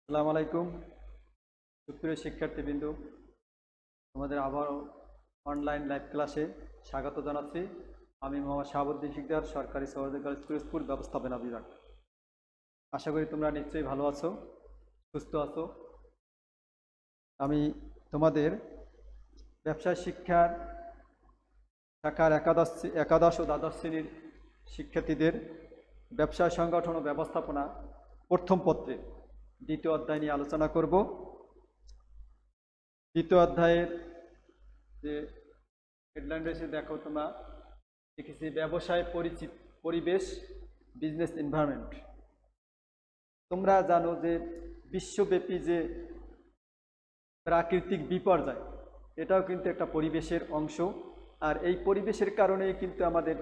আসসালামু আলাইকুম সুপ্রিয় শিক্ষার্থীবৃন্দ, আমাদের আবারও অনলাইন লাইভ ক্লাসে স্বাগত জানাচ্ছি। আমি মোহাম্মদ শাহাবুদ্দিন শিকদার, সরকারি সহকারী কলেজ পিরোজপুর, ব্যবস্থাপনা বিভাগ। আশা করি তোমরা নিশ্চয়ই ভালো আছো, সুস্থ আছো। আমি তোমাদের ব্যবসায় শিক্ষার শাখার একাদশ ও দ্বাদশ শ্রেণীর শিক্ষার্থীদের ব্যবসায় সংগঠন ও ব্যবস্থাপনা প্রথম পত্রের দ্বিতীয় অধ্যায় নিয়ে আলোচনা করব। দ্বিতীয় অধ্যায়ের যে হেডলাইন রয়েছে দেখো, তোমরা দেখেছি ব্যবসায় পরিবেশ, বিজনেস এনভায়রনমেন্ট। তোমরা জানো যে বিশ্বব্যাপী যে প্রাকৃতিক বিপর্যয়, এটাও কিন্তু একটা পরিবেশের অংশ। আর এই পরিবেশের কারণেই কিন্তু আমাদের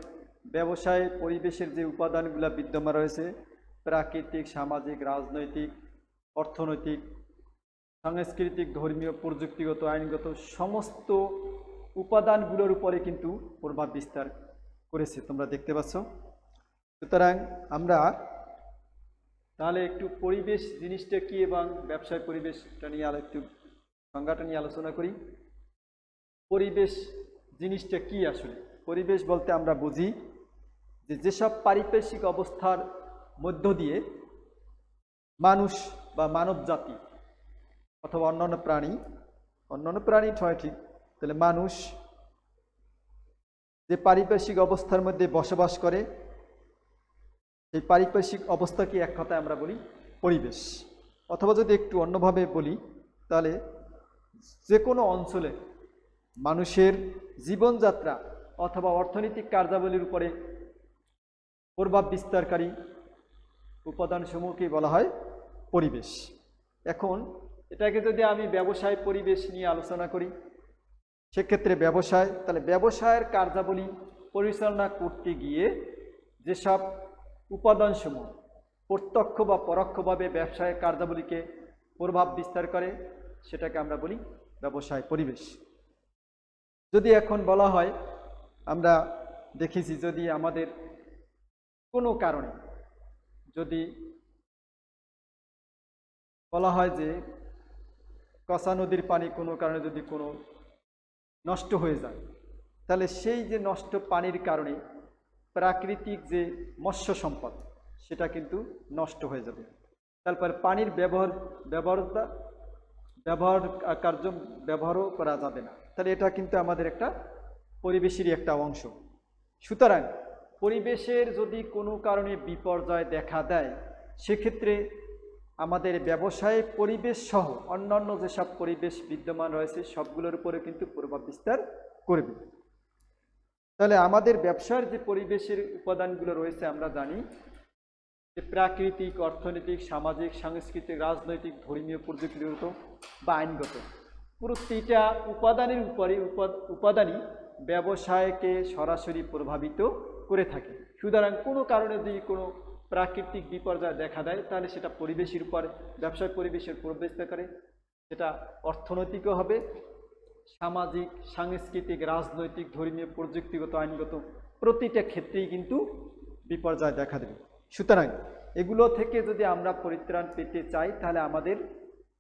ব্যবসায় পরিবেশের যে উপাদানগুলো বিদ্যমান রয়েছে, প্রাকৃতিক, সামাজিক, রাজনৈতিক, অর্থনৈতিক, সাংস্কৃতিক, ধর্মীয়, প্রযুক্তিগত, আইনগত সমস্ত উপাদানগুলোর উপরে কিন্তু প্রভাব বিস্তার করেছে, তোমরা দেখতে পাচ্ছ। সুতরাং আমরা তাহলে একটু পরিবেশ জিনিসটা কি এবং ব্যবসায় পরিবেশটা নিয়ে একটু সংজ্ঞাটা নিয়ে আলোচনা করি। পরিবেশ জিনিসটা কি আসলে? পরিবেশ বলতে আমরা বুঝি যে যেসব পারিপার্শ্বিক অবস্থার মধ্য দিয়ে মানুষ বা মানব জাতি অথবা অন্যান্য প্রাণী হয় ঠিক, তাহলে মানুষ যে পারিপার্শ্বিক অবস্থার মধ্যে বসবাস করে, এই পারিপার্শ্বিক অবস্থাকে এক কথায় আমরা বলি পরিবেশ। অথবা যদি একটু অন্যভাবে বলি, তাহলে যে কোনো অঞ্চলে মানুষের জীবনযাত্রা অথবা অর্থনৈতিক কার্যাবলীর উপরে প্রভাব বিস্তারকারী উপাদানসমূহকে বলা হয় পরিবেশ। এখন এটাকে যদি আমি ব্যবসায় পরিবেশ নিয়ে আলোচনা করি, সেক্ষেত্রে তাহলে ব্যবসায়ের কার্যাবলী পরিচালনা করতে গিয়ে যেসব উপাদানসমূহ প্রত্যক্ষ বা পরোক্ষভাবে ব্যবসায়ের কার্যাবলীকে প্রভাব বিস্তার করে, সেটাকে আমরা বলি ব্যবসায় পরিবেশ। যদি এখন বলা হয়, আমরা দেখেছি যদি আমাদের কোনো কারণে যদি বলা হয় যে কসা নদীর পানি কোনো কারণে যদি কোনো নষ্ট হয়ে যায়, তাহলে সেই যে নষ্ট পানির কারণে প্রাকৃতিক যে মৎস্য সম্পদ সেটা কিন্তু নষ্ট হয়ে যাবে। তারপর পানির ব্যবহারও করা যাবে না। তাহলে এটা কিন্তু আমাদের একটা পরিবেশেরই একটা অংশ। সুতরাং পরিবেশের যদি কোনো কারণে বিপর্যয় দেখা দেয়, সেক্ষেত্রে আমাদের ব্যবসায় পরিবেশ সহ অন্যান্য যেসব পরিবেশ বিদ্যমান রয়েছে সবগুলোর উপরে কিন্তু প্রভাব বিস্তার করবে। তাহলে আমাদের ব্যবসার যে পরিবেশের উপাদানগুলো রয়েছে, আমরা জানি যে প্রাকৃতিক, অর্থনৈতিক, সামাজিক, সাংস্কৃতিক, রাজনৈতিক, ধর্মীয়, প্রযুক্তিগত বা আইনগত প্রতিটা উপাদানের উপাদানই ব্যবসায়কে সরাসরি প্রভাবিত করে থাকে। সুতরাং কোনো কারণে যদি কোনো প্রাকৃতিক বিপর্যয় দেখা দেয়, তাহলে সেটা পরিবেশের উপর, ব্যবসায় পরিবেশের প্রভাব বিস্তার করে। সেটা অর্থনৈতিকও হবে, সামাজিক, সাংস্কৃতিক, রাজনৈতিক, ধর্মীয়, প্রযুক্তিগত, আইনগত প্রতিটা ক্ষেত্রেই কিন্তু বিপর্যয় দেখা দেবে। সুতরাং এগুলো থেকে যদি আমরা পরিত্রাণ পেতে চাই, তাহলে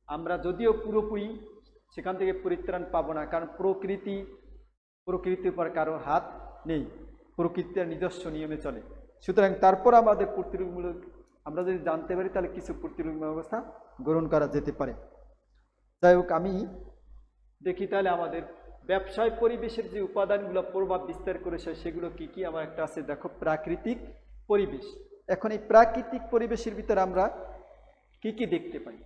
আমরা যদিও পুরোপুরি সেখান থেকে পরিত্রাণ পাবো না, কারণ প্রকৃতির উপর কারো হাত নেই, প্রকৃতির নিজস্ব নিয়মে চলে। সুতরাং তারপর আমাদের প্রতিরোধমূলক আমরা যদি জানতে পারি, তাহলে কিছু প্রতিরোধমূলক ব্যবস্থা গ্রহণ করা যেতে পারে। যাই হোক, আমি দেখি তাহলে আমাদের ব্যবসায় পরিবেশের যে উপাদানগুলো প্রভাব বিস্তার করেছে সেগুলো কি কি। আমার একটা আছে, দেখো, প্রাকৃতিক পরিবেশ। এখন এই প্রাকৃতিক পরিবেশের ভিতরে আমরা কি কি দেখতে পাই?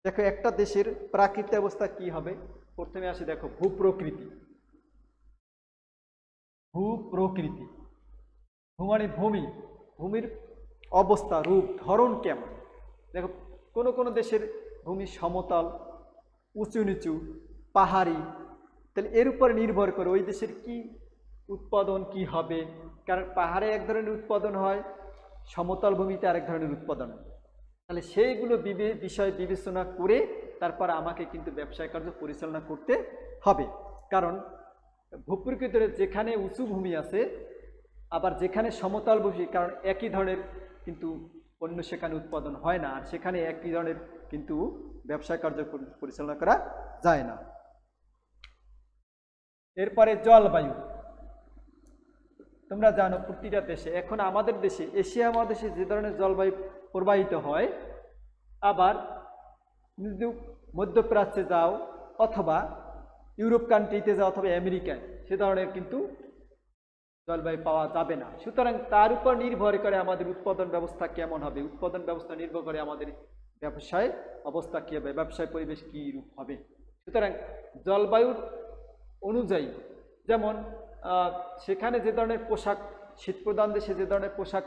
দেখো, একটা দেশের প্রাকৃতিক অবস্থা কি হবে। প্রথমে আসে দেখো ভূপ্রকৃতি। ভূ মানে ভূমির অবস্থা, রূপ, ধরন কেমন। দেখো, কোনো দেশের ভূমি সমতল, উঁচু নিচু, পাহাড়ি, তাহলে এর উপরে নির্ভর করে ওই দেশের কি উৎপাদন কি হবে। কারণ পাহাড়ে এক ধরনের উৎপাদন হয়, সমতল ভূমিতে আরেক ধরনের উৎপাদন হয়। তাহলে সেইগুলো বিষয় বিবেচনা করে তারপর আমাকে কিন্তু ব্যবসায় কার্য পরিচালনা করতে হবে। কারণ ভূপ্রকৃতির যেখানে উঁচু ভূমি আছে, আবার যেখানে সমতল ভূমি, কারণ একই ধরনের কিন্তু পণ্য সেখানে উৎপাদন হয় না, আর সেখানে একই ধরনের কিন্তু ব্যবসা কার্য পরিচালনা করা যায় না। এরপরে জলবায়ু। তোমরা জানো প্রতিটা দেশে, এখন আমাদের দেশে এশিয়া মহাদেশে যে ধরনের জলবায়ু প্রবাহিত হয়, আবার মধ্যপ্রাচ্যে যাও অথবা ইউরোপ কান্ট্রিতে যাও অথবা আমেরিকায় সে ধরনের কিন্তু জলবায়ু পাওয়া যাবে না। সুতরাং তার উপর নির্ভর করে আমাদের উৎপাদন ব্যবস্থা কেমন হবে, উৎপাদন ব্যবস্থা নির্ভর করে আমাদের ব্যবসায় অবস্থা কী হবে, ব্যবসায় পরিবেশ কী রূপ হবে। সুতরাং জলবায়ুর অনুযায়ী, যেমন সেখানে যে ধরনের পোশাক, শীতপ্রধান দেশে যে ধরনের পোশাক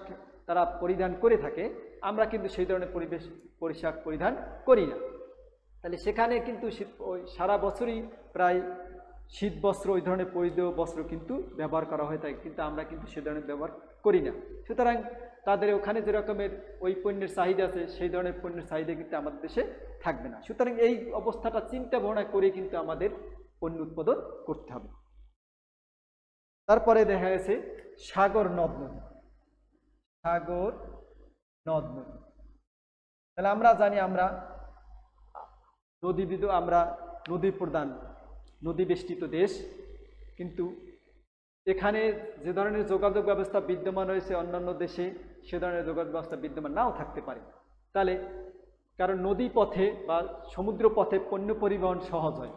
তারা পরিধান করে থাকে, আমরা কিন্তু সেই ধরনের পোশাক পরিধান করি না। তাহলে সেখানে কিন্তু সারা বছরই প্রায় শীত বস্ত্র, ওই ধরনের পরিধেয় বস্ত্র কিন্তু ব্যবহার করা হয়ে থাকে, কিন্তু আমরা কিন্তু সে ধরনের ব্যবহার করি না। সুতরাং তাদের ওখানে যে রকমের ওই পণ্যের চাহিদা আছে, সেই ধরনের পণ্যের চাহিদা কিন্তু আমাদের দেশে থাকবে না। সুতরাং এই অবস্থাটা চিন্তা ভাবনা করে কিন্তু আমাদের পণ্য উৎপাদন করতে হবে। তারপরে দেখা গেছে সাগর নদ নদী। সাগর নদ নদী, তাহলে আমরা জানি আমরা আমরা নদী প্রধান, নদী বেষ্টিত দেশ, কিন্তু এখানে যে ধরনের যোগাযোগ ব্যবস্থা বিদ্যমান রয়েছে অন্যান্য দেশে সে ধরনের যোগাযোগ ব্যবস্থা বিদ্যমান নাও থাকতে পারে। তাহলে কারণ নদী পথে বা সমুদ্র পথে পণ্য পরিবহন সহজ হয়,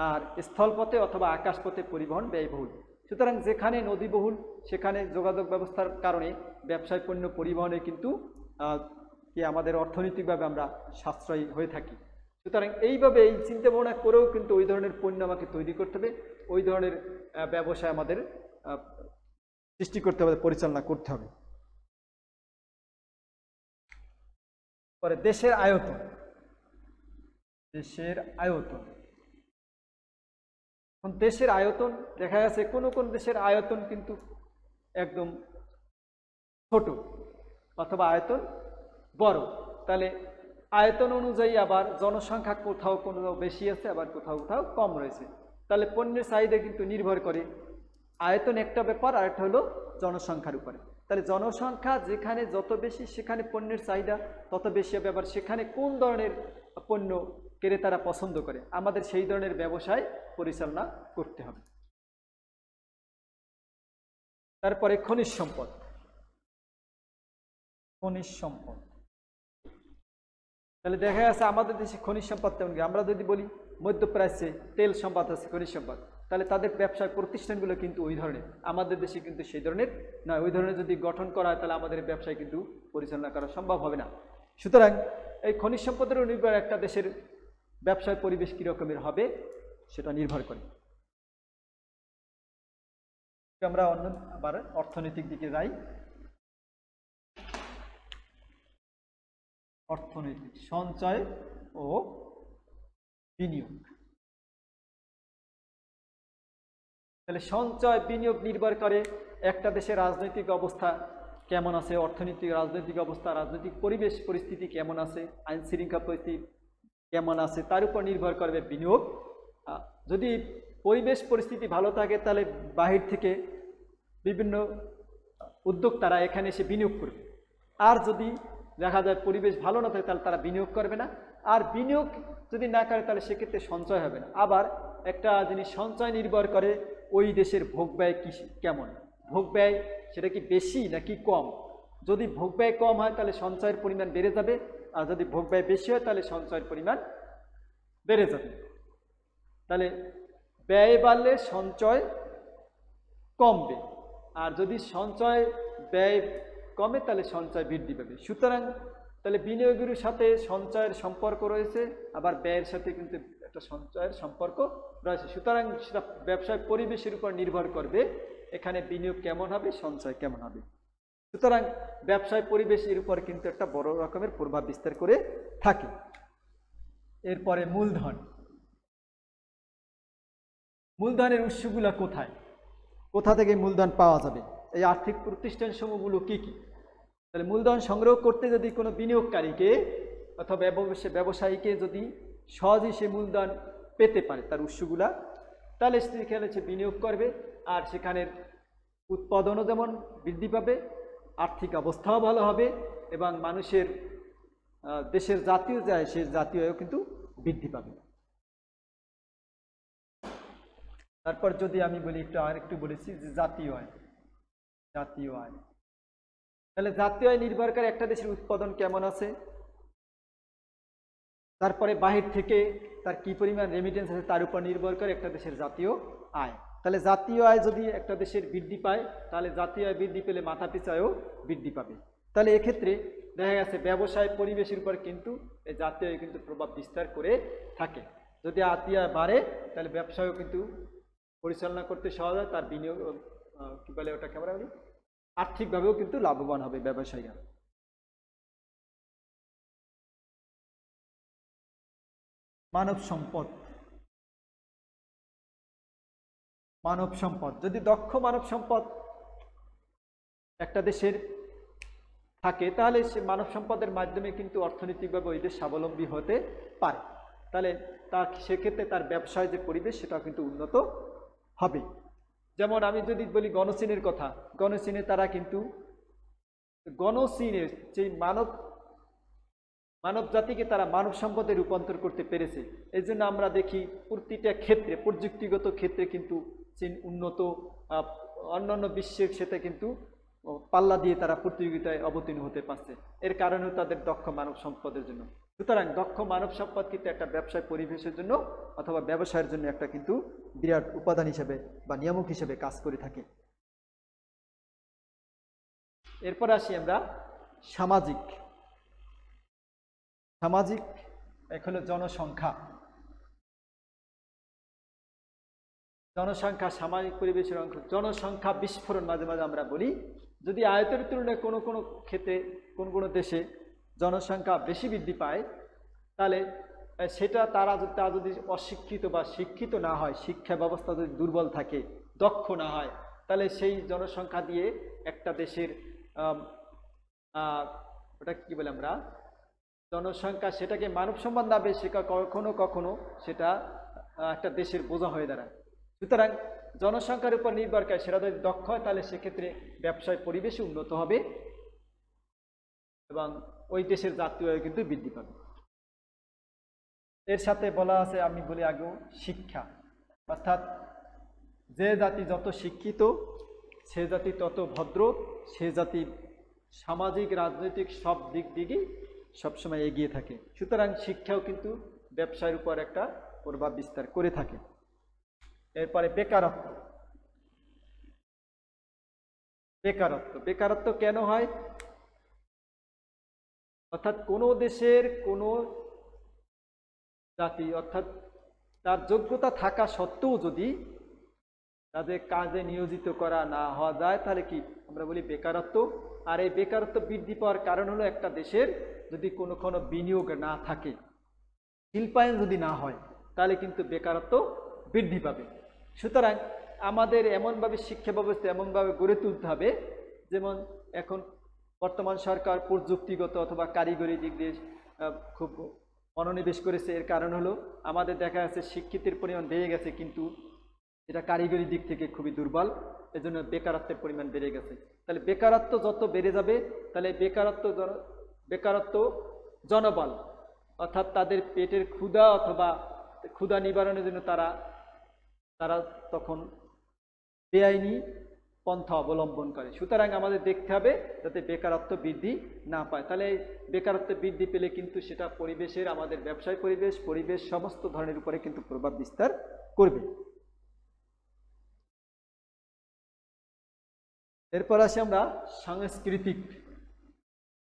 আর স্থলপথে অথবা আকাশপথে পরিবহন ব্যয়বহুল। সুতরাং যেখানে নদীবহুল সেখানে যোগাযোগ ব্যবস্থার কারণে ব্যবসায় পণ্য পরিবহনে কিন্তু আমাদের অর্থনৈতিকভাবে আমরা সাশ্রয়ী হয়ে থাকি। সুতরাং এইভাবে এই চিন্তা ভাবনা করেও কিন্তু ওই ধরনের পণ্য আমাকে তৈরি করতে হবে, ওই ধরনের ব্যবসায় আমাদের সৃষ্টি করতে হবে, পরিচালনা করতে হবে। পরে দেশের আয়তন। দেশের আয়তন, দেশের আয়তন দেখা গেছে কোন কোন দেশের আয়তন কিন্তু একদম ছোট অথবা আয়তন বড়। তাহলে আয়তন অনুযায়ী আবার জনসংখ্যা কোথাও কোথাও বেশি আছে, আবার কোথাও কোথাও কম রয়েছে। তাহলে পণ্যের চাহিদা কিন্তু নির্ভর করে আয়তন একটা ব্যাপার, আর একটা হলো জনসংখ্যার উপরে। তাহলে জনসংখ্যা যেখানে যত বেশি সেখানে পণ্যের চাহিদা তত বেশি হবে, আবার সেখানে কোন ধরনের পণ্য ক্রেতারা পছন্দ করে আমাদের সেই ধরনের ব্যবসায় পরিচালনা করতে হবে। তারপরে খনিজ সম্পদ। খনিজ সম্পদ, তাহলে দেখা যাচ্ছে আমাদের দেশে খনিজ সম্পদ তেমন কি, আমরা যদি বলি মধ্যপ্রাচ্যে তেল সম্পদ আছে, খনিজ সম্পদ, তাহলে তাদের ব্যবসায় প্রতিষ্ঠানগুলো কিন্তু ওই ধরনের, আমাদের দেশে কিন্তু সেই ধরনের নয়। ওই ধরনের যদি গঠন করা হয় তাহলে আমাদের ব্যবসায় কিন্তু পরিচালনা করা সম্ভব হবে না। সুতরাং এই খনিজ সম্পদের নির্ভর একটা দেশের ব্যবসায় পরিবেশ কী রকমের হবে সেটা নির্ভর করে। আমরা আবার অর্থনৈতিক দিকে যাই। অর্থনৈতিক, সঞ্চয় ও বিনিয়োগ। তাহলে সঞ্চয় বিনিয়োগ নির্ভর করে একটা দেশের রাজনৈতিক অবস্থা কেমন আছে, অর্থনৈতিক রাজনৈতিক অবস্থা, রাজনৈতিক পরিবেশ পরিস্থিতি কেমন আছে, আইন শৃঙ্খলা পরিস্থিতি কেমন আছে, তার উপর নির্ভর করবে বিনিয়োগ। যদি পরিবেশ পরিস্থিতি ভালো থাকে তাহলে বাহির থেকে বিভিন্ন উদ্যোক্তারা এখানে এসে বিনিয়োগ করবে, আর যদি দেখা যায় পরিবেশ ভালো না থাকে তাহলে তারা বিনিয়োগ করবে না, আর বিনিয়োগ যদি না করে তাহলে সেক্ষেত্রে সঞ্চয় হবে না। আবার একটা জিনিস সঞ্চয় নির্ভর করে ওই দেশের ভোগ ব্যয় কেমন, ভোগ ব্যয় সেটা কি বেশি নাকি কম। যদি ভোগ ব্যয় কম হয় তাহলে সঞ্চয়ের পরিমাণ বেড়ে যাবে, আর যদি ভোগ ব্যয় বেশি হয় তাহলে সঞ্চয়ের পরিমাণ বেড়ে যাবে। তাহলে ব্যয় বাড়লে সঞ্চয় কমবে, আর যদি সঞ্চয় ব্যয় কমে তাহলে সঞ্চয় বৃদ্ধি পাবে। সুতরাং তাহলে বিনিয়োগের সাথে সঞ্চয়ের সম্পর্ক রয়েছে, আবার ব্যয়ের সাথে কিন্তু একটা সঞ্চয়ের সম্পর্ক রয়েছে। সুতরাং সেটা ব্যবসায় পরিবেশের উপর নির্ভর করবে এখানে বিনিয়োগ কেমন হবে, সঞ্চয় কেমন হবে। সুতরাং ব্যবসায় পরিবেশের উপর কিন্তু একটা বড় রকমের প্রভাব বিস্তার করে থাকে। এরপরে মূলধন। মূলধনের উৎসগুলো কোথায়, কোথা থেকে মূলধন পাওয়া যাবে, এই আর্থিক প্রতিষ্ঠান সমূহগুলো কি কি। তাহলে মূলধন সংগ্রহ করতে যদি কোনো বিনিয়োগকারীকে অথবা ব্যবসায়ীকে যদি সহজেই সে মূলধন পেতে পারে তার উৎসগুলা, তাহলে সেখানে সে বিনিয়োগ করবে, আর সেখানের উৎপাদনও যেমন বৃদ্ধি পাবে, আর্থিক অবস্থাও ভালো হবে, এবং মানুষের দেশের জাতীয় যে আয় সেই জাতীয় আয়ও কিন্তু বৃদ্ধি পাবে। তারপর যদি আমি বলি আরেকটু বলেছি যে জাতীয় আয়, জাতীয় আয়, তাহলে জাতীয় আয় নির্ভর করে একটা দেশের উৎপাদন কেমন আছে, তারপরে বাহির থেকে তার কি পরিমাণ রেমিটেন্স আছে তার উপর নির্ভর করে একটা দেশের জাতীয় আয়। তাহলে জাতীয় আয় যদি একটা দেশের বৃদ্ধি পায় তাহলে জাতীয় আয় বৃদ্ধি পেলে মাথা পিছু আয়ও বৃদ্ধি পাবে। তাহলে এক্ষেত্রে দেখা গেছে ব্যবসায় পরিবেশের উপর কিন্তু এই জাতীয় আয় কিন্তু প্রভাব বিস্তার করে থাকে। যদি জাতীয় আয় বাড়ে তাহলে ব্যবসায়ও কিন্তু পরিচালনা করতে সহজ হয়, তার বিনিয়োগ কি বলে ওটা কেমন বলি আর্থিকভাবেও কিন্তু লাভবান হবে ব্যবসায়ীরা। মানব সম্পদ, মানব সম্পদ যদি দক্ষ মানব সম্পদ একটা দেশের থাকে তাহলে সে মানব সম্পদের মাধ্যমে কিন্তু অর্থনৈতিকভাবে ওই দেশ স্বাবলম্বী হতে পারে। তাহলে তার সেক্ষেত্রে তার ব্যবসায় যে পরিবেশ সেটাও কিন্তু উন্নত হবে। যেমন আমি যদি বলি গণচীনের কথা, গণচীনে তারা কিন্তু গণচীনের যে মানব জাতিকে তারা মানব সম্পদে রূপান্তর করতে পেরেছে। এই জন্য আমরা দেখি প্রতিটা ক্ষেত্রে প্রযুক্তিগত ক্ষেত্রে কিন্তু চীন উন্নত, অন্যান্য বিশ্বের সাথে কিন্তু পাল্লা দিয়ে তারা প্রতিযোগিতায় অবতীর্ণ হতে পারছে। এর কারণেও তাদের দক্ষ মানব সম্পদের জন্য। সুতরাং দক্ষ মানব সম্পদ কিন্তু একটা ব্যবসায় পরিবেশের জন্য অথবা ব্যবসায়ের জন্য একটা কিন্তু বিরাট উপাদান হিসেবে বা নিয়ামক হিসেবে কাজ করে থাকে। এরপর আসি আমরা সামাজিক, সামাজিক এক হলো জনসংখ্যা। জনসংখ্যা সামাজিক পরিবেশের অংশ। জনসংখ্যা বিস্ফোরণ মাঝে মাঝে আমরা বলি, যদি আয়তের তুলনায় কোনো কোনো ক্ষেত্রে কোনো দেশে জনসংখ্যা বেশি বৃদ্ধি পায় তাহলে সেটা তারা যদি অশিক্ষিত বা শিক্ষিত না হয়, শিক্ষা ব্যবস্থা যদি দুর্বল থাকে, দক্ষ না হয়, তাহলে সেই জনসংখ্যা দিয়ে একটা দেশের ওটা কি বলে আমরা জনসংখ্যা সেটাকে মানব সম্পদ নামে সেটা কখনো কখনো সেটা একটা দেশের বোঝা হয়ে দাঁড়ায়। সুতরাং জনসংখ্যার উপর নির্ভর করে, সেটা যদি দক্ষ হয় তাহলে সেক্ষেত্রে ব্যবসায় পরিবেশ উন্নত হবে এবং ওই দেশের জাতীয় আয় কিন্তু বৃদ্ধি পাবে। এর সাথে বলা আছে, আমি বলি আগেও, শিক্ষা। অর্থাৎ যে জাতি যত শিক্ষিত সে জাতি তত ভদ্র, সে জাতি সামাজিক রাজনৈতিক সব দিক দিকেই সবসময় এগিয়ে থাকে। সুতরাং শিক্ষাও কিন্তু ব্যবসায়ের উপর একটা প্রভাব বিস্তার করে থাকে। এরপরে বেকারত্ব। বেকারত্ব, বেকারত্ব কেন হয়? অর্থাৎ কোনো দেশের কোনো জাতি অর্থাৎ তার যোগ্যতা থাকা সত্ত্বেও যদি তাদের কাজে নিয়োজিত করা না হওয়া যায় তাহলে কি আমরা বলি বেকারত্ব। আর এই বেকারত্ব বৃদ্ধি পাওয়ার কারণ হলো একটা দেশের যদি কোনো বিনিয়োগ না থাকে, শিল্পায়ন যদি না হয়, তাহলে কিন্তু বেকারত্ব বৃদ্ধি পাবে। সুতরাং আমাদের এমনভাবে শিক্ষা ব্যবস্থা এমনভাবে গড়ে তুলতে হবে, যেমন এখন বর্তমান সরকার প্রযুক্তিগত অথবা কারিগরি দিক দিয়ে খুব মনোনিবেশ করেছে। এর কারণ হলো আমাদের দেখা যাচ্ছে শিক্ষিতের পরিমাণ বেড়ে গেছে কিন্তু এটা কারিগরি দিক থেকে খুবই দুর্বল, এজন্য বেকারত্বের পরিমাণ বেড়ে গেছে। তাহলে বেকারত্ব যত বেড়ে যাবে তাহলে বেকারত্ব জনবল অর্থাৎ তাদের পেটের ক্ষুধা অথবা ক্ষুধা নিবারণের জন্য তারা তখন বেআইনি পন্থা অবলম্বন করে। সুতরাং আমাদের দেখতে হবে যাতে বেকারত্ব বৃদ্ধি না পায়। তাহলে বেকারত্ব বৃদ্ধি পেলে কিন্তু সেটা পরিবেশের, আমাদের ব্যবসায় পরিবেশ সমস্ত ধরনের উপরে কিন্তু প্রভাব বিস্তার করবে। এরপর আসি আমরা সাংস্কৃতিক।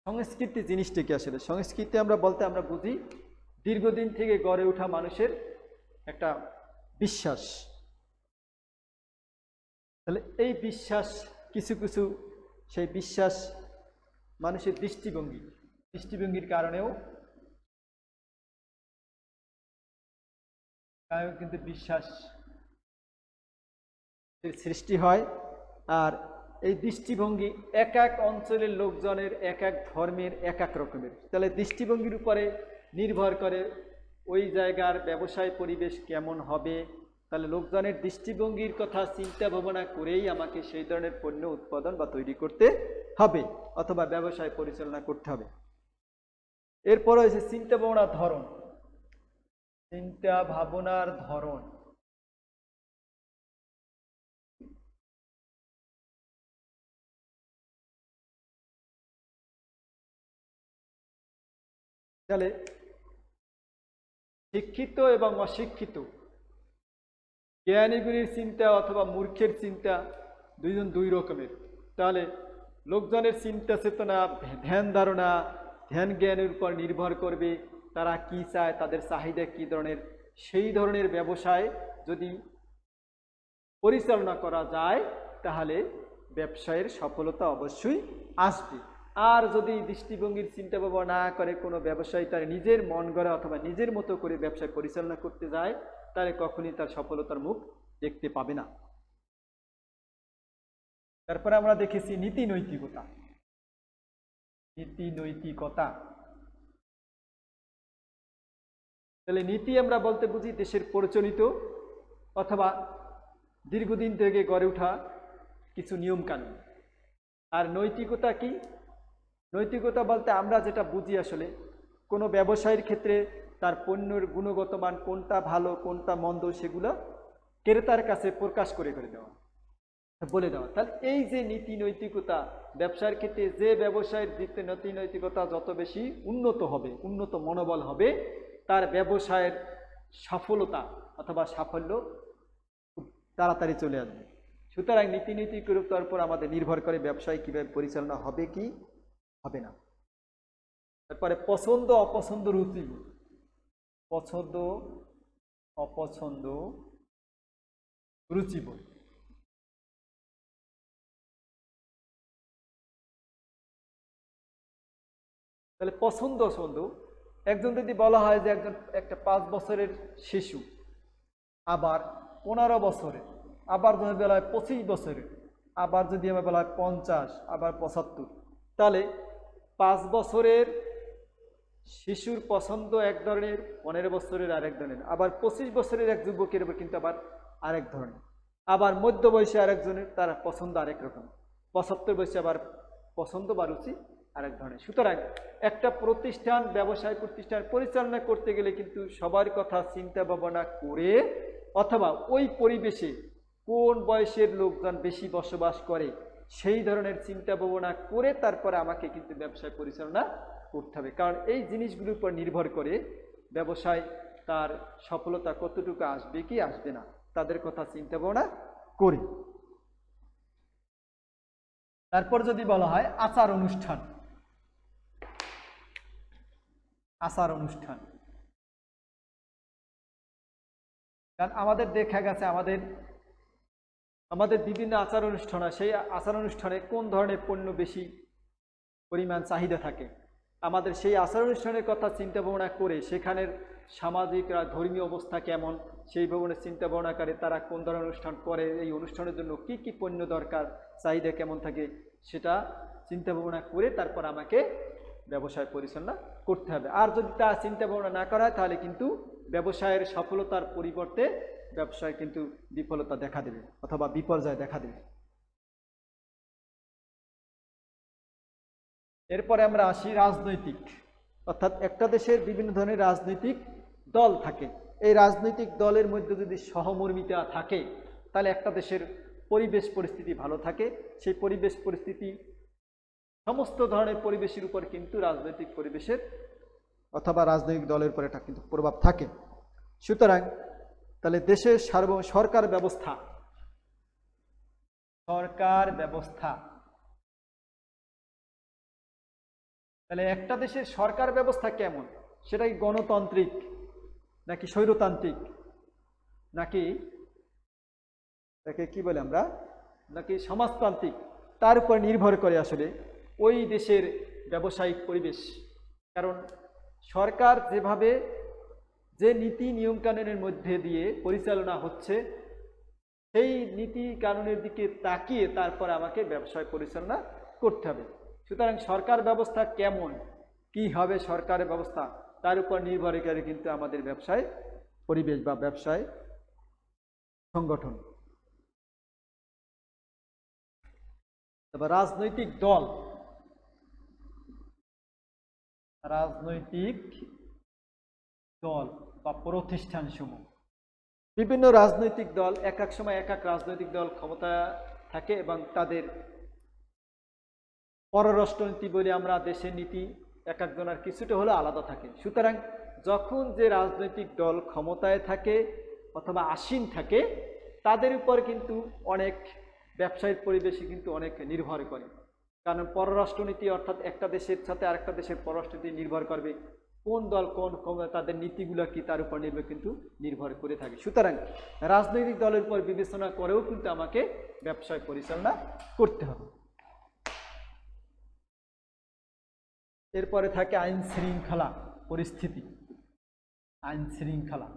সংস্কৃতি জিনিসটা কি আসলে? সংস্কৃতি আমরা বলতে আমরা বুঝি দীর্ঘদিন থেকে গড়ে ওঠা মানুষের একটা বিশ্বাস। তাহলে এই বিশ্বাস কিছু সেই বিশ্বাস মানুষের দৃষ্টিভঙ্গির কারণেও কিন্তু বিশ্বাস সৃষ্টি হয়। আর এই দৃষ্টিভঙ্গি এক এক অঞ্চলের লোকজনের, এক এক ধর্মের এক এক রকমের। তাহলে দৃষ্টিভঙ্গির উপরে নির্ভর করে ওই জায়গার ব্যবসায় পরিবেশ কেমন হবে। তাহলে লোকজনের দৃষ্টিভঙ্গির কথা চিন্তা ভাবনা করেই আমাকে সেই ধরনের পণ্য উৎপাদন বা তৈরি করতে হবে অথবা ব্যবসায় পরিচালনা করতে হবে। এরপরে হয়েছে চিন্তা ভাবনার ধরন। চিন্তা ভাবনার ধরন, তাহলে শিক্ষিত এবং অশিক্ষিত, জ্ঞানীগুলির চিন্তা অথবা মূর্খের চিন্তা দুইজন দুই রকমের। তাহলে লোকজনের চিন্তা চেতনা, ধ্যান ধারণা, ধ্যান জ্ঞানের উপর নির্ভর করবে তারা কি চায়, তাদের চাহিদা কি ধরনের। সেই ধরনের ব্যবসায় যদি পরিচালনা করা যায় তাহলে ব্যবসায়ের সফলতা অবশ্যই আসবে। আর যদি দৃষ্টিভঙ্গির চিন্তা ভাবনা না করে কোনো ব্যবসায়ী তার নিজের মন গড়া অথবা নিজের মতো করে ব্যবসা পরিচালনা করতে যায় তাহলে কখনই তার সফলতার মুখ দেখতে পাবে না। তারপরে আমরা দেখেছি নীতি নৈতিকতা। নীতি নৈতিকতা, তাহলে নীতি আমরা বলতে বুঝি দেশের প্রচলিত অথবা দীর্ঘদিন থেকে গড়ে ওঠা কিছু নিয়ম কানুন। আর নৈতিকতা কি? নৈতিকতা বলতে আমরা যেটা বুঝি আসলে কোনো ব্যবসায়ের ক্ষেত্রে তার পণ্যের গুণগত মান কোনটা ভালো কোনটা মন্দ সেগুলো ক্রেতার কাছে প্রকাশ করে দেওয়া, বলে দেওয়া। তাহলে এই যে নীতি নৈতিকতা, ব্যবসার ক্ষেত্রে যে ব্যবসায়ের নীতি নৈতিকতা যত বেশি উন্নত হবে, উন্নত মনোবল হবে, তার ব্যবসায়ের সফলতা অথবা সাফল্য খুব তাড়াতাড়ি চলে আসবে। সুতরাং নীতি নৈতিকতার উপর আমাদের নির্ভর করে ব্যবসায় কিভাবে পরিচালনা হবে কি হবে না। তারপরে পছন্দ অপছন্দ রুচি, পছন্দ অপছন্দ রুচিবোধ। তাহলে পছন্দ অপছন্দ, একজন যদি বলা হয় যে একটা 5 বছরের শিশু, আবার 15 বছরের, আবার যদি বলা হয় 25 বছরের, আবার যদি আমরা বলা হয় 50, আবার 75, তাহলে 5 বছরের শিশুর পছন্দ এক ধরনের, 15 বছরের আরেক ধরনের, আবার 25 বছরের এক যুবকের কিন্তু আবার আরেক ধরনের, আবার মধ্য বয়সে আরেকজনের তার পছন্দ আরেক রকম, 75 বয়সে আবার পছন্দ বা রুচি আরেক ধরনের। সুতরাং একটা প্রতিষ্ঠান, ব্যবসায় প্রতিষ্ঠান পরিচালনা করতে গেলে কিন্তু সবার কথা চিন্তা ভাবনা করে অথবা ওই পরিবেশে কোন বয়সের লোকজন বেশি বসবাস করে সেই ধরনের চিন্তা ভাবনা করে তারপরে আমাকে কিন্তু ব্যবসায় পরিচালনা করতে হবে। কারণ এই জিনিসগুলোর উপর নির্ভর করে ব্যবসায় তার সফলতা কতটুকু আসবে কি আসবে না, তাদের কথা চিন্তা ভাবনা করি। তারপর যদি বলা হয় আচার অনুষ্ঠান, আচার অনুষ্ঠান, কারণ আমাদের দেখা গেছে আমাদের বিভিন্ন আচার অনুষ্ঠান, সেই আচার অনুষ্ঠানে কোন ধরনের পণ্য বেশি পরিমাণ চাহিদা থাকে, আমাদের সেই আচার অনুষ্ঠানের কথা চিন্তা ভাবনা করে সেখানের সামাজিক ধর্মীয় অবস্থা কেমন সেই ভবনের চিন্তা ভাবনা করে তারা কোন ধরনের অনুষ্ঠান করে, এই অনুষ্ঠানের জন্য কি কি পণ্য দরকার, চাহিদা কেমন থাকে, সেটা চিন্তা ভাবনা করে তারপর আমাকে ব্যবসায় পরিচালনা করতে হবে। আর যদি তা চিন্তা ভাবনা না করা হয় তাহলে কিন্তু ব্যবসায়ের সফলতার পরিবর্তে ব্যবসায় কিন্তু বিফলতা দেখা দেবে অথবা বিপর্যয় দেখা দেবে। এরপরে আমরা আসি রাজনৈতিক, অর্থাৎ একটা দেশের বিভিন্ন ধরনের রাজনৈতিক দল থাকে। এই রাজনৈতিক দলের মধ্যে যদি সহমর্মিতা থাকে তাহলে একটা দেশের পরিবেশ পরিস্থিতি ভালো থাকে। সেই পরিবেশ পরিস্থিতি সমস্ত ধরনের পরিবেশের উপর কিন্তু রাজনৈতিক পরিবেশের অথবা রাজনৈতিক দলের উপর এটা কিন্তু প্রভাব থাকে। সুতরাং তাহলে দেশের সরকার ব্যবস্থা, তাহলে একটা দেশের সরকার ব্যবস্থা কেমন, সেটা কি গণতান্ত্রিক নাকি স্বৈরতান্ত্রিক নাকি তাকে কি বলে আমরা নাকি সমাজতান্ত্রিক, তার উপর নির্ভর করে আসলে ওই দেশের ব্যবসায়িক পরিবেশ। কারণ সরকার যেভাবে যে নীতি নিয়মকানুনের মধ্যে দিয়ে পরিচালনা হচ্ছে সেই নীতি কানুনের দিকে তাকিয়ে তারপর আমাকে ব্যবসায় পরিচালনা করতে হবে। সুতরাং সরকার ব্যবস্থা কেমন, কি হবে সরকারের ব্যবস্থা, তার উপর নির্ভর করে কিন্তু আমাদের ব্যবসায় পরিবেশ বা ব্যবসায় সংগঠন। এবার রাজনৈতিক দল, রাজনৈতিক দল বা প্রতিষ্ঠানসমূহ। বিভিন্ন রাজনৈতিক দল এক এক সময় এক এক রাজনৈতিক দল ক্ষমতা থাকে এবং তাদের পররাষ্ট্রনীতি বলে আমরা দেশের নীতি এক একজনের কিছুটা হলে আলাদা থাকে। সুতরাং যখন যে রাজনৈতিক দল ক্ষমতায় থাকে অথবা আসীন থাকে তাদের উপর কিন্তু অনেক ব্যবসায়িক পরিবেশে কিন্তু অনেক নির্ভর করে। কারণ পররাষ্ট্রনীতি অর্থাৎ একটা দেশের সাথে আরেকটা দেশের পররাষ্ট্রনীতি নির্ভর করবে কোন দল কোন তাদের নীতিগুলো কি তার উপর নির্ভর করে থাকে। সুতরাং রাজনৈতিক দলের উপর বিবেচনা করেও কিন্তু আমাকে ব্যবসায় পরিচালনা করতে হবে। এরপরে থাকে আইন শৃঙ্খলা পরিস্থিতি। আইন শৃঙ্খলা,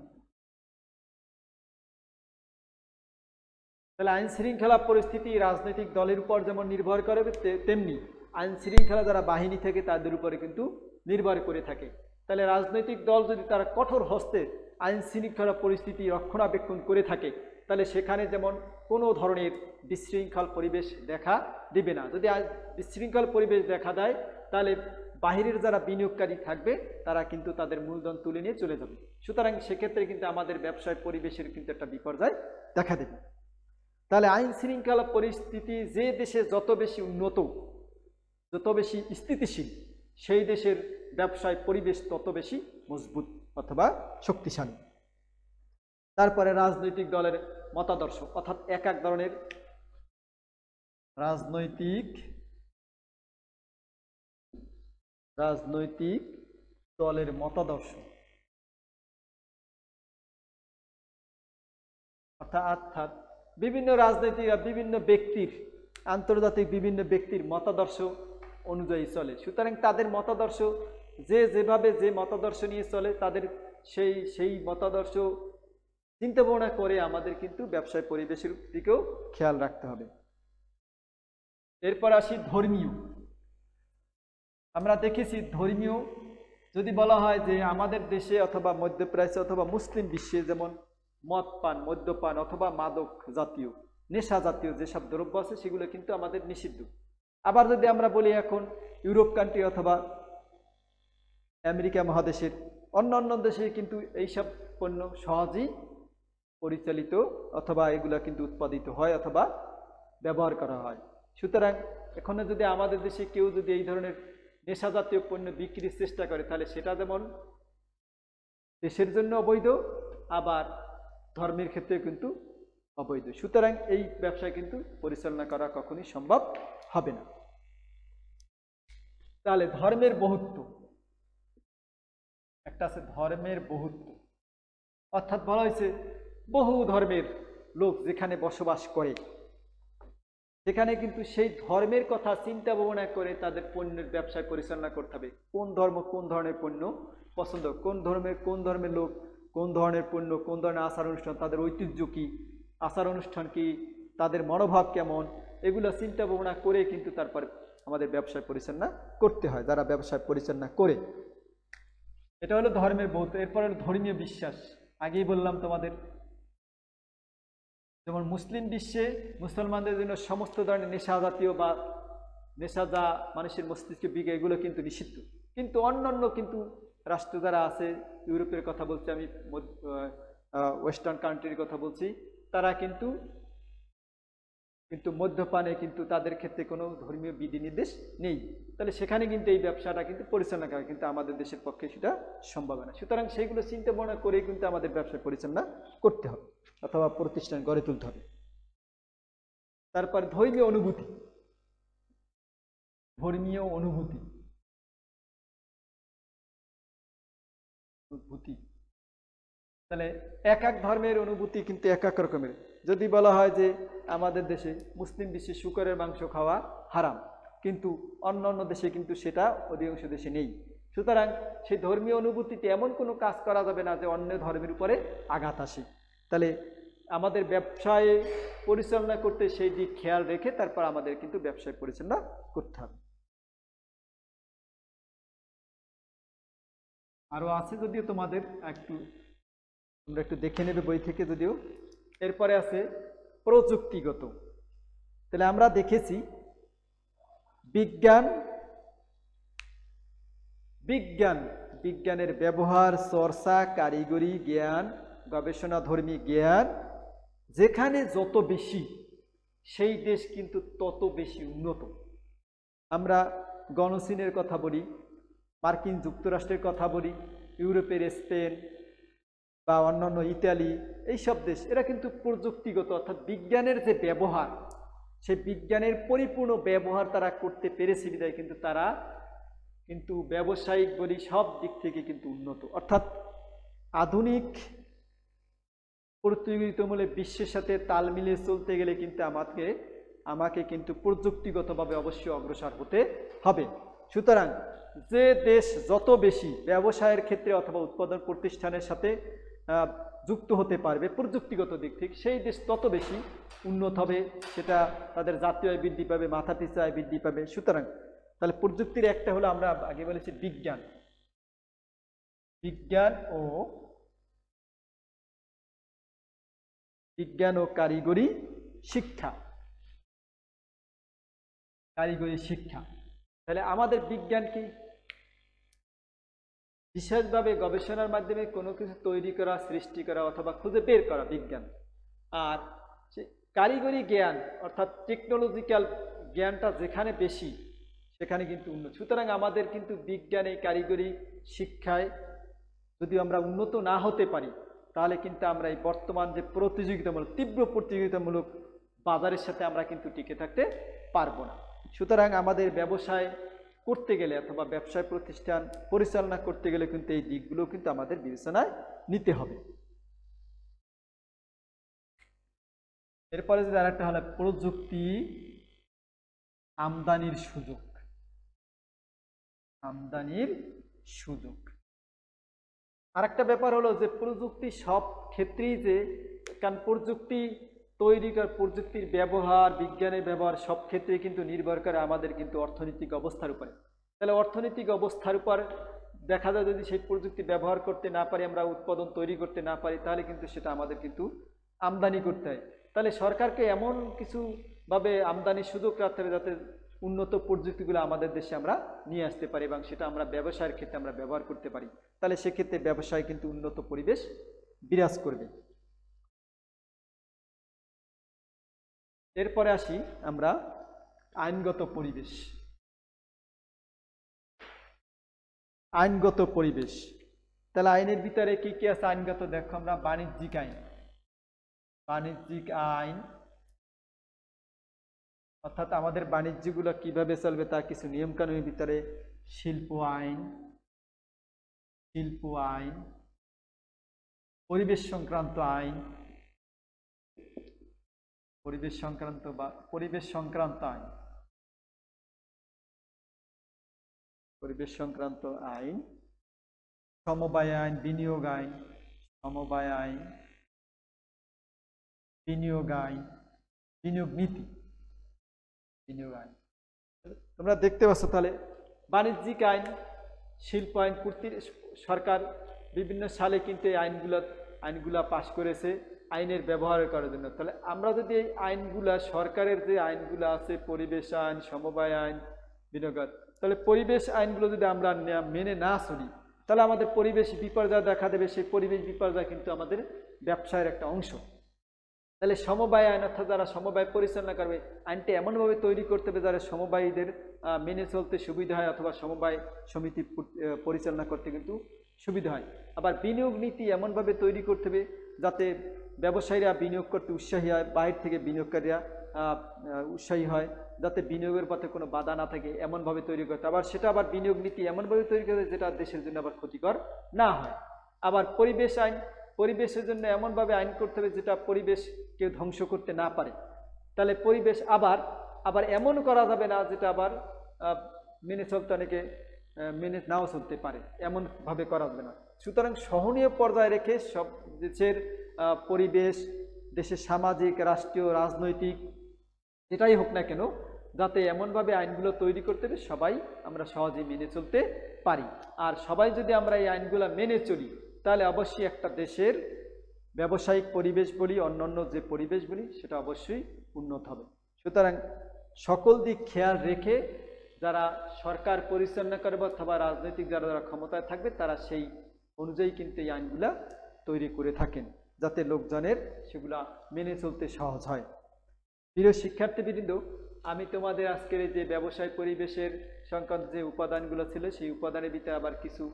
তাহলে আইন শৃঙ্খলা পরিস্থিতি রাজনৈতিক দলের উপর যেমন নির্ভর করে তেমনি আইন শৃঙ্খলা যারা বাহিনী থেকে তাদের উপরে কিন্তু নির্ভর করে থাকে। তাহলে রাজনৈতিক দল যদি তারা কঠোর হস্তে আইন শৃঙ্খলা পরিস্থিতি রক্ষণাবেক্ষণ করে থাকে তাহলে সেখানে যেমন কোনো ধরনের বিশৃঙ্খল পরিবেশ দেখা দিবে না। যদি বিশৃঙ্খল পরিবেশ দেখা দেয় তাহলে বাহিরের যারা বিনিয়োগকারী থাকবে তারা কিন্তু তাদের মূলধন তুলে নিয়ে চলে যাবে। সুতরাং সেক্ষেত্রে কিন্তু আমাদের ব্যবসায় পরিবেশের কিন্তু একটা বিপর্যয় দেখা দেবে। তাহলে আইন শৃঙ্খলা পরিস্থিতি যে দেশে যত বেশি উন্নত, যত বেশি স্থিতিশীল, সেই দেশের ব্যবসায় পরিবেশ তত বেশি মজবুত অথবা শক্তিশালী। তারপরে রাজনৈতিক দলের মতাদর্শ, অর্থাৎ এক এক ধরনের রাজনৈতিক দলের মতাদর্শ, অর্থাৎ বিভিন্ন রাজনৈতিক বিভিন্ন ব্যক্তির, আন্তর্জাতিক বিভিন্ন ব্যক্তির মতাদর্শ অনুযায়ী চলে। সুতরাং তাদের মতাদর্শ যেভাবে যে মতাদর্শ নিয়ে চলে তাদের সেই মতাদর্শ চিন্তা ভাবনা করে আমাদের কিন্তু ব্যবসায় পরিবেশের দিকেও খেয়াল রাখতে হবে। এরপর আসি ধর্মীয়। আমরা দেখেছি ধর্মীয় যদি বলা হয় যে আমাদের দেশে অথবা মধ্যপ্রাচ্যে অথবা মুসলিম বিশ্বে যেমন মদ পান, মদ্যপান অথবা মাদক জাতীয়, নেশা জাতীয় যেসব দ্রব্য আছে সেগুলো কিন্তু আমাদের নিষিদ্ধ। আবার যদি আমরা বলি এখন ইউরোপ কান্ট্রি অথবা আমেরিকা মহাদেশের অন্যান্য দেশে কিন্তু এইসব পণ্য সহজেই পরিচালিত অথবা এগুলা কিন্তু উৎপাদিত হয় অথবা ব্যবহার করা হয়। সুতরাং এখানে যদি আমাদের দেশে কেউ যদি এই ধরনের নেশা জাতীয় পণ্য বিক্রির চেষ্টা করে তাহলে সেটা যেমন দেশের জন্য অবৈধ আবার ধর্মের ক্ষেত্রে কিন্তু অবৈধ। সুতরাং এই ব্যবসা কিন্তু পরিচালনা করা কখনোই সম্ভব হবে না। তাহলে ধর্মের বহুত্ব, একটা আছে ধর্মের বহুত্ব, অর্থাৎ বলা হয়েছে বহু ধর্মের লোক যেখানে বসবাস করে সেখানে কিন্তু সেই ধর্মের কথা চিন্তা ভাবনা করে তাদের পণ্যের ব্যবসা পরিচালনা করতে হবে। কোন ধর্ম কোন ধরনের পণ্য পছন্দ, কোন ধর্মের লোক কোন ধরনের পণ্য, কোন ধরনের আচার অনুষ্ঠান, তাদের ঐতিহ্য কি, আচার অনুষ্ঠান কি, তাদের মনোভাব কেমন, এগুলো চিন্তা ভাবনা করে কিন্তু তারপর আমাদের ব্যবসায় পরিচালনা করতে হয় যারা ব্যবসায় পরিচালনা করে। এটা হলো ধর্মের বহুত্ব। এরপর হলো ধর্মীয় বিশ্বাস। আগেই বললাম তোমাদের, যেমন মুসলিম বিশ্বে মুসলমানদের জন্য সমস্ত ধরনের নেশা জাতীয় বা নেশা যা মানুষের মস্তিষ্কে বিগে এগুলো কিন্তু নিষিদ্ধ। কিন্তু অন্যান্য কিন্তু রাষ্ট্র যারা আছে, ইউরোপের কথা বলছি আমি, ওয়েস্টার্ন কান্ট্রির কথা বলছি, তারা কিন্তু মদ্যপানে কিন্তু তাদের ক্ষেত্রে কোনো ধর্মীয় বিধিনির্দেশ নেই। তাহলে সেখানে কিন্তু এই ব্যবসাটা কিন্তু পরিচালনা করা কিন্তু আমাদের দেশের পক্ষে সেটা সম্ভব না। সুতরাং সেইগুলো চিন্তা ভাবনা করে কিন্তু আমাদের ব্যবসা পরিচালনা করতে হবে অথবা প্রতিষ্ঠান গড়ে তুলতে হবে। তারপর ধর্মীয় অনুভূতি। ধর্মীয় অনুভূতি তাহলে এক এক ধর্মের অনুভূতি কিন্তু এক এক রকমের। যদি বলা হয় যে আমাদের দেশে মুসলিম বিশ্বে শুকরের মাংস খাওয়া হারাম, কিন্তু অন্যান্য দেশে কিন্তু সেটা অধিকাংশ দেশে নেই। সুতরাং সেই ধর্মীয় অনুভূতিতে এমন কোনো কাজ করা যাবে না যে অন্য ধর্মের উপরে আঘাত আসে। তাহলে আমাদের ব্যবসায় পরিচালনা করতে সেই দিক খেয়াল রেখে তারপর আমাদের কিন্তু ব্যবসায় পরিচালনা করতে হবে। আরো আছে যদিও তোমাদের তোমরা একটু দেখে নেবে বই থেকে যদিও। এরপরে আছে প্রযুক্তিগত। তাহলে আমরা দেখেছি বিজ্ঞান, বিজ্ঞানের ব্যবহার, চর্চা, কারিগরি জ্ঞান, গবেষণাধর্মী জ্ঞান যেখানে যত বেশি, সেই দেশ কিন্তু তত বেশি উন্নত। আমরা গণচীনের কথা বলি, মার্কিন যুক্তরাষ্ট্রের কথা বলি, ইউরোপের স্পেন বা অন্যান্য ইতালি, এইসব দেশ এরা কিন্তু প্রযুক্তিগত অর্থাৎ বিজ্ঞানের যে ব্যবহার, সেই বিজ্ঞানের পরিপূর্ণ ব্যবহার তারা করতে পেরেছে বিধায় কিন্তু তারা কিন্তু ব্যবসায়িক বলি সব দিক থেকে কিন্তু উন্নত। অর্থাৎ আধুনিক প্রতিযোগিতামূলক বিশ্বের সাথে তাল মিলিয়ে চলতে গেলে কিন্তু আমাকে কিন্তু প্রযুক্তিগতভাবে অবশ্যই অগ্রসর হতে হবে। সুতরাং যে দেশ যত বেশি ব্যবসায়ের ক্ষেত্রে অথবা উৎপাদন প্রতিষ্ঠানের সাথে যুক্ত হতে পারবে প্রযুক্তিগত দিক থেকে, সেই দেশ তত বেশি উন্নত হবে, সেটা তাদের জাতীয় আয় বৃদ্ধি পাবে, মাথা পিছু আয় বৃদ্ধি পাবে। সুতরাং তাহলে প্রযুক্তির একটা হলো আমরা আগে বলেছি বিজ্ঞান, বিজ্ঞান ও কারিগরি শিক্ষা, কারিগরি শিক্ষা। তাহলে আমাদের বিজ্ঞান কি? বিশেষভাবে গবেষণার মাধ্যমে কোনো কিছু তৈরি করা, সৃষ্টি করা অথবা খুঁজে বের করা বিজ্ঞান। আর কারিগরি জ্ঞান অর্থাৎ টেকনোলজিক্যাল জ্ঞানটা যেখানে বেশি সেখানে কিন্তু উন্নত। সুতরাং আমাদের কিন্তু বিজ্ঞান এই কারিগরি শিক্ষায় যদি আমরা উন্নত না হতে পারি, তাহলে কিন্তু আমরা এই বর্তমান যে প্রতিযোগিতামূলক, তীব্র প্রতিযোগিতামূলক বাজারের সাথে আমরা কিন্তু টিকে থাকতে পারবো না। সুতরাং আমাদের ব্যবসায় করতে গেলে অথবা ব্যবসায় প্রতিষ্ঠান পরিচালনা করতে গেলে কিন্তু এই দিকগুলো কিন্তু আমাদের বিবেচনায় নিতে হবে। এরপরে যদি আরেকটা হলো প্রযুক্তি আমদানির সুযোগ, আমদানির সুযোগ। আরেকটা ব্যাপার হলো যে প্রযুক্তি সব ক্ষেত্রেই যে, কারণ প্রযুক্তি তৈরি করার, প্রযুক্তির ব্যবহার, বিজ্ঞানের ব্যবহার সব ক্ষেত্রে কিন্তু নির্ভর করে আমাদের কিন্তু অর্থনৈতিক অবস্থার উপরে। তাহলে অর্থনৈতিক অবস্থার উপর দেখা যায় যদি সেই প্রযুক্তি ব্যবহার করতে না পারি, আমরা উৎপাদন তৈরি করতে না পারি, তাহলে কিন্তু সেটা আমাদের কিন্তু আমদানি করতে হয়। তাহলে সরকারকে এমন কিছু ভাবে আমদানির সুযোগ রাখতে হবে যাতে উন্নত প্রযুক্তিগুলো আমাদের দেশে আমরা নিয়ে আসতে পারি এবং সেটা আমরা ব্যবসায়ের ক্ষেত্রে আমরা ব্যবহার করতে পারি। তাহলে সেক্ষেত্রে ব্যবসায় কিন্তু উন্নত পরিবেশ বিরাজ করবে। এরপরে আসি আমরা আইনগত পরিবেশ। আইনগত পরিবেশ, তাহলে আইনের ভিতরে কি কি আছে আইনগত? দেখো আমরা বাণিজ্যিক আইন, বাণিজ্যিক আইন অর্থাৎ আমাদের বাণিজ্যগুলো কিভাবে চলবে তার কিছু নিয়ম কানুনের ভিতরে শিল্প আইন, শিল্প আইন, পরিবেশ সংক্রান্ত আইন, পরিবেশ সংক্রান্ত বা পরিবেশ সংক্রান্ত আইন, পরিবেশ সংক্রান্ত আইন, সমবায় আইন, বিনিয়োগ আইন, সমবায় আইন, বিনিয়োগ আইন, বিনিয়োগ নীতি, বিনিয়োগ আইন। তোমরা দেখতে পাচ্ছ তাহলে বাণিজ্যিক আইন, শিল্প আইন, সরকার বিভিন্ন সালে কিন্তু এই আইনগুলা পাশ করেছে আইনের ব্যবহার করার জন্য। তাহলে আমরা যদি এই আইনগুলা, সরকারের যে আইনগুলো আছে, পরিবেশ আইন, সমবায় আইন, বিনিয়োগ, তাহলে পরিবেশ আইনগুলো যদি আমরা মেনে না চলি, তাহলে আমাদের পরিবেশ বিপর্যয় দেখা দেবে। সেই পরিবেশ বিপর্যয় কিন্তু আমাদের ব্যবসায়ের একটা অংশ। তাহলে সমবায় আইন অর্থাৎ যারা সমবায় পরিচালনা করবে, আইনটা এমনভাবে তৈরি করতে হবে যারা সমবায়ীদের মেনে চলতে সুবিধা হয় অথবা সমবায় সমিতি পরিচালনা করতে কিন্তু সুবিধা হয়। আবার বিনিয়োগ নীতি এমনভাবে তৈরি করতে হবে যাতে ব্যবসায়ীরা বিনিয়োগ করতে উৎসাহী হয়, বাইরে থেকে বিনিয়োগকারীরা উৎসাহী হয়, যাতে বিনিয়োগের পথে কোনো বাধা না থাকে এমনভাবে তৈরি করতে। আবার সেটা আবার বিনিয়োগ নীতি এমনভাবে তৈরি করতে যেটা দেশের জন্য আবার ক্ষতিকর না হয়। আবার পরিবেশ আইন, পরিবেশের জন্য এমনভাবে আইন করতে হবে যেটা পরিবেশ কেউ ধ্বংস করতে না পারে। তাহলে পরিবেশ আবার এমন করা যাবে না যেটা আবার মেনে চলতে অনেকে মেনে নাও চলতে পারে, এমনভাবে করা যাবে না। সুতরাং সহনীয় পর্যায়ে রেখে সব দেশের পরিবেশ, দেশের সামাজিক, রাষ্ট্রীয়, রাজনৈতিক যেটাই হোক না কেন, যাতে এমনভাবে আইনগুলো তৈরি করতে হবে সবাই আমরা সহজেই মেনে চলতে পারি। আর সবাই যদি আমরা এই আইনগুলো মেনে চলি, তাহলে অবশ্যই একটা দেশের ব্যবসায়িক পরিবেশ বলি, অন্যান্য যে পরিবেশ বলি, সেটা অবশ্যই উন্নত হবে। সুতরাং সকল দিক খেয়াল রেখে যারা সরকার পরিচালনা করবে অথবা রাজনৈতিক যারা ক্ষমতায় থাকবে তারা সেই অনুযায়ী কিন্তু এই আইনগুলা তৈরি করে থাকেন, যাতে লোকজনের সেগুলা মেনে চলতে সহজ হয়। প্রিয় শিক্ষার্থীবৃন্দ, আমি তোমাদের আজকের এই যে ব্যবসায় পরিবেশের সংক্রান্ত যে উপাদানগুলো ছিল সেই উপাদানের ভিতরে আবার কিছু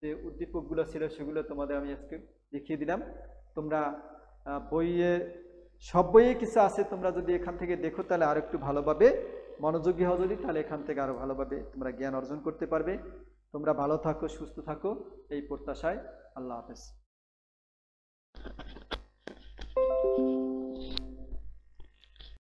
যে উদ্দীপকগুলো ছিল সেগুলো তোমাদের আমি আজকে দেখিয়ে দিলাম। তোমরা সব বইয়ে কিছু আছে, তোমরা যদি এখান থেকে দেখো তাহলে আরো একটু ভালোভাবে মনোযোগী হও, যদি তাহলে এখান থেকে আরো ভালোভাবে তোমরা জ্ঞান অর্জন করতে পারবে। তোমরা ভালো থাকো, সুস্থ থাকো, এই প্রত্যাশায়। আল্লাহ হাফেজ।